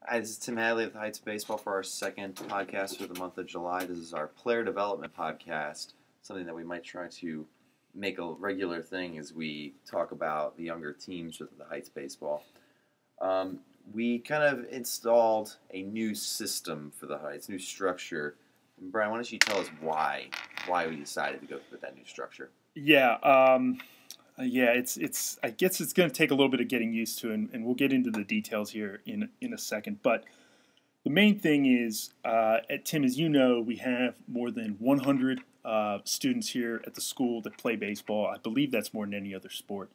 Hi, this is Tim Hadley of the Heights Baseball for our second podcast for the month of July. This is our player development podcast, something that we might try to make a regular thing as we talk about the younger teams with the Heights Baseball. We kind of installed a new system for the Heights, new structure. And Brian, why don't you tell us why we decided to go with that new structure? It's. I guess it's going to take a little bit of getting used to, and we'll get into the details here in a second. But the main thing is, at Tim, as you know, we have more than 100 students here at the school that play baseball. I believe that's more than any other sport.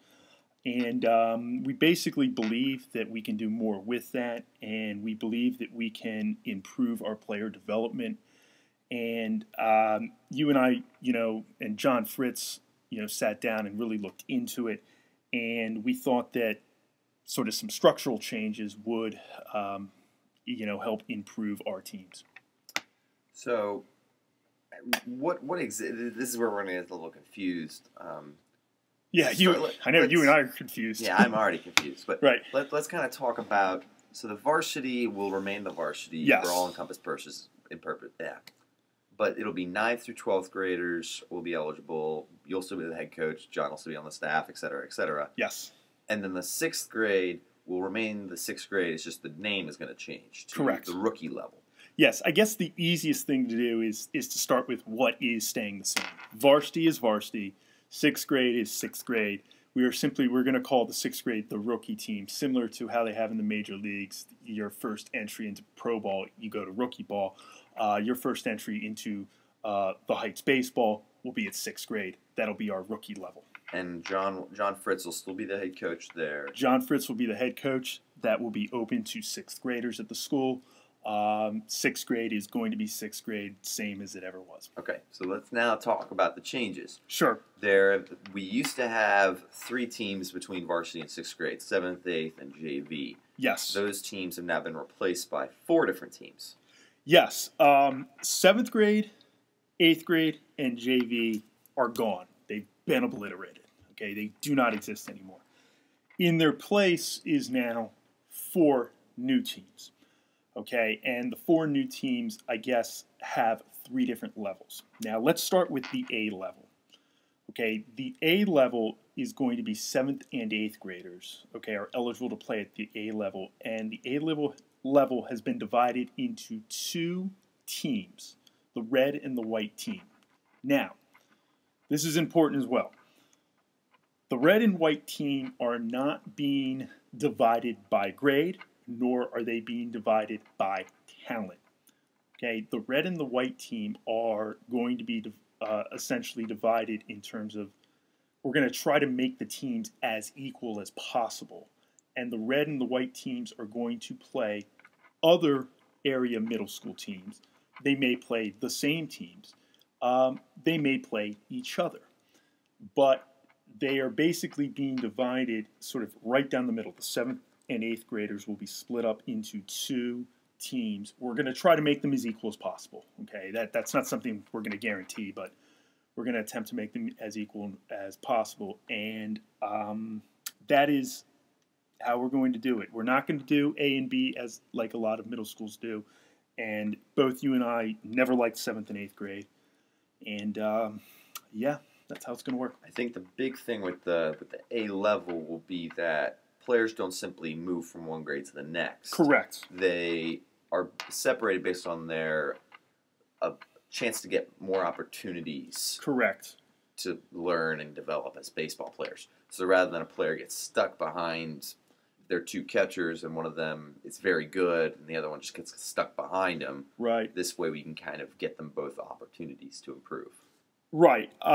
And we basically believe that we can do more with that, and we believe that we can improve our player development. And you and I, and John Fritz, sat down and really looked into it, and we thought that sort of some structural changes would, help improve our teams. So, this is where we're going to get a little confused. I know you and I are confused. Yeah, I'm already confused. But right. Let's kind of talk about. So the varsity will remain the varsity for all encompassed purposes. But it'll be 9th through 12th graders will be eligible. You'll still be the head coach. John will still be on the staff, et cetera, et cetera. Yes. And then the 6th grade will remain the 6th grade. It's just the name is going to change to the rookie level. Yes. I guess the easiest thing to do is to start with what is staying the same. Varsity is varsity. 6th grade is 6th grade. We're going to call the 6th grade the rookie team, similar to how they have in the major leagues. Your first entry into pro ball, you go to rookie ball. Your first entry into the Heights baseball will be at 6th grade. That'll be our rookie level. And John Fritz will still be the head coach there. John Fritz will be the head coach. That will be open to 6th graders at the school. 6th grade is going to be 6th grade, same as it ever was. Okay, so let's now talk about the changes. Sure. We used to have 3 teams between varsity and 6th grade, 7th, 8th, and JV. Yes. Those teams have now been replaced by 4 different teams. Yes. 7th grade, 8th grade, and JV are gone. They've been obliterated. Okay, they do not exist anymore. In their place is now 4 new teams. Okay, and the 4 new teams, I guess, have 3 different levels. Now, let's start with the A level. Okay, the A level is going to be 7th and 8th graders, okay, are eligible to play at the A level. And the A level has been divided into 2 teams, the red and the white team. Now, this is important as well. The red and white team are not being divided by grade, nor are they being divided by talent. Okay, the red and the white team are going to be essentially divided in terms of, we're going to try to make the teams as equal as possible. And the red and the white teams are going to play other area middle school teams. They may play the same teams. They may play each other. But they are basically being divided sort of right down the middle. The 7th and 8th graders will be split up into 2 teams. We're going to try to make them as equal as possible. Okay, that's not something we're going to guarantee, but we're going to attempt to make them as equal as possible. And that is how we're going to do it. We're not going to do A and B as like a lot of middle schools do. And both you and I never liked 7th and 8th grade. And that's how it's going to work. I think the big thing with the A level will be that players don't simply move from one grade to the next. Correct. They are separated based on their chance to get more opportunities. Correct. To learn and develop as baseball players. So rather than a player gets stuck behind their 2 catchers and one of them is very good and the other one just gets stuck behind him. Right. This way we can kind of get them both opportunities to improve. Right. There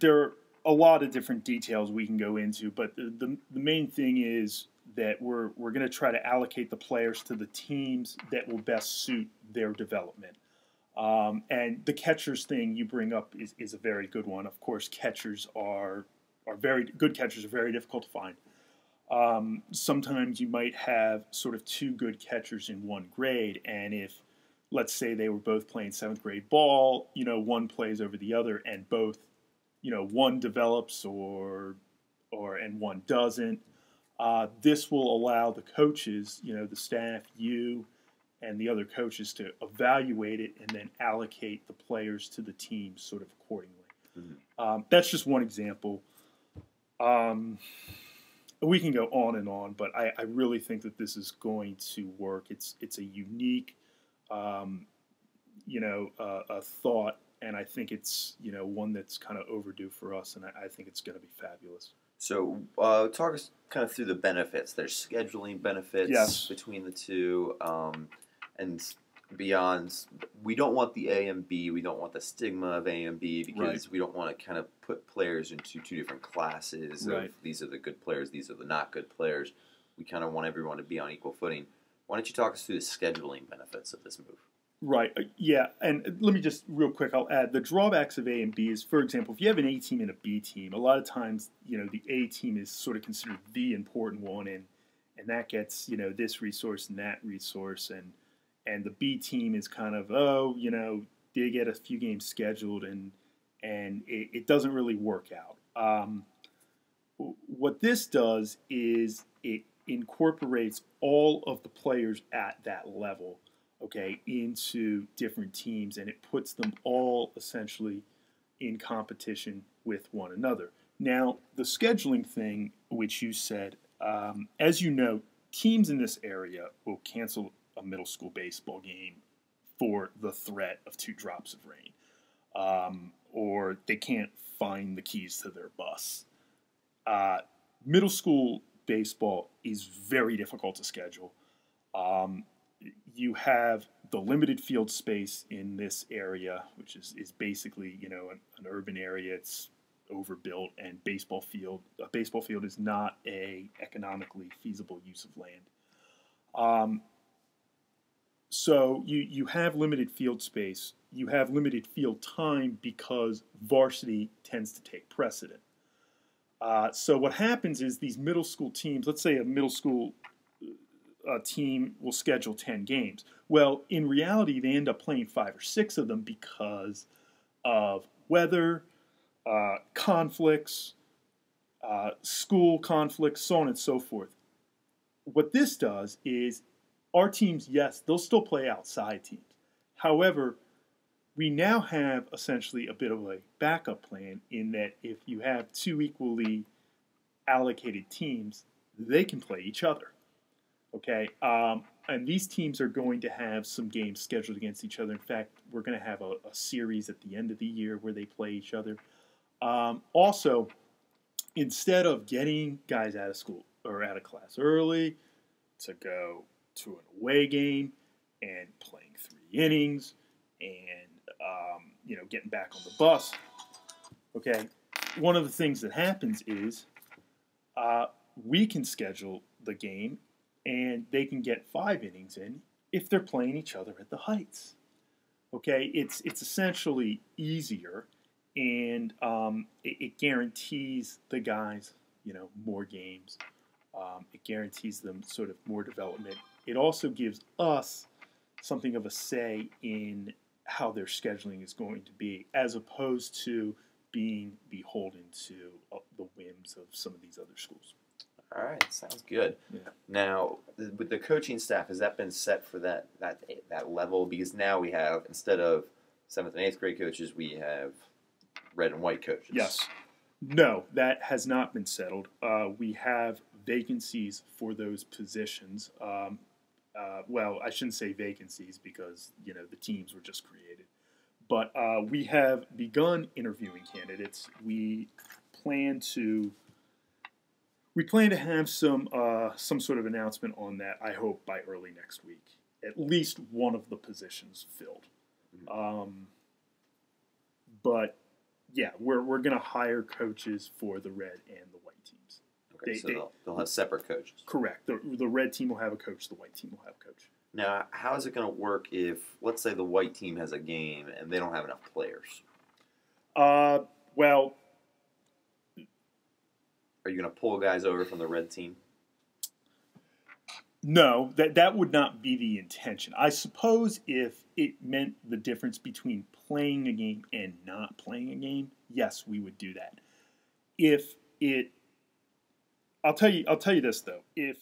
are a lot of different details we can go into, but the main thing is that we're going to try to allocate the players to the teams that will best suit their development. And the catchers thing you bring up is a very good one. Of course, catchers are very good. Catchers are very difficult to find. Sometimes you might have sort of 2 good catchers in one grade, and if, let's say, they were both playing 7th grade ball, one plays over the other, and both, one develops and one doesn't. This will allow the coaches, the staff, you, and the other coaches to evaluate it and then allocate the players to the team sort of accordingly. Mm-hmm. That's just one example. We can go on and on, but I really think that this is going to work. It's a unique, a thought, and I think it's one that's kind of overdue for us, and I think it's going to be fabulous. So, talk us kind of through the benefits. There's scheduling benefits between the two, and beyond. We don't want the A and B. We don't want the stigma of A and B because we don't want to kind of put players into two different classes. Of these are the good players, these are the not good players. We kind of want everyone to be on equal footing. Why don't you talk us through the scheduling benefits of this move? Right. Yeah. And let me just real quick, I'll add the drawbacks of A and B is, for example, if you have an A team and a B team, a lot of times, the A team is sort of considered the important one, and that gets, this resource and that resource, and the B team is kind of, they get a few games scheduled, and it doesn't really work out. What this does is it incorporates all of the players at that level, into different teams, and it puts them all essentially in competition with one another. Now, the scheduling thing, which you said, as you know, teams in this area will cancel a middle school baseball game for the threat of 2 drops of rain, or they can't find the keys to their bus. Middle school baseball is very difficult to schedule. You have the limited field space in this area, which is basically, an urban area. It's overbuilt, and a baseball field is not a economically feasible use of land. So you have limited field space. You have limited field time because varsity tends to take precedent. So what happens is these middle school teams, let's say a middle school team will schedule 10 games. Well, in reality, they end up playing 5 or 6 of them because of weather, conflicts, school conflicts, so on and so forth. What this does is our teams, yes, they'll still play outside teams. However, we now have essentially a bit of a backup plan in that if you have 2 equally allocated teams, they can play each other. And these teams are going to have some games scheduled against each other. In fact, we're going to have a series at the end of the year where they play each other. Also, instead of getting guys out of school or out of class early to go to an away game and playing 3 innings and getting back on the bus, one of the things that happens is we can schedule the game and they can get 5 innings in if they're playing each other at the Heights. It's essentially easier, and it guarantees the guys, more games. It guarantees them sort of more development. It also gives us something of a say in how their scheduling is going to be, as opposed to being beholden to the whims of some of these other schools. All right, sounds good. Yeah. Now, with the coaching staff, has that been set for that level? Because now we have, instead of 7th and 8th grade coaches, we have red and white coaches. Yes. No, that has not been settled. We have vacancies for those positions. Well, I shouldn't say vacancies because, the teams were just created. But we have begun interviewing candidates. We plan to have some sort of announcement on that, I hope, by early next week. At least one of the positions filled. Mm-hmm. But, yeah, we're going to hire coaches for the red and the white teams. Okay, so they'll have separate coaches. Correct. The red team will have a coach. The white team will have a coach. Now, how is it going to work if, let's say, the white team has a game and they don't have enough players? Well, are you going to pull guys over from the red team? No, that would not be the intention. I suppose if it meant the difference between playing a game and not playing a game, yes, we would do that. If it I'll tell you this though. If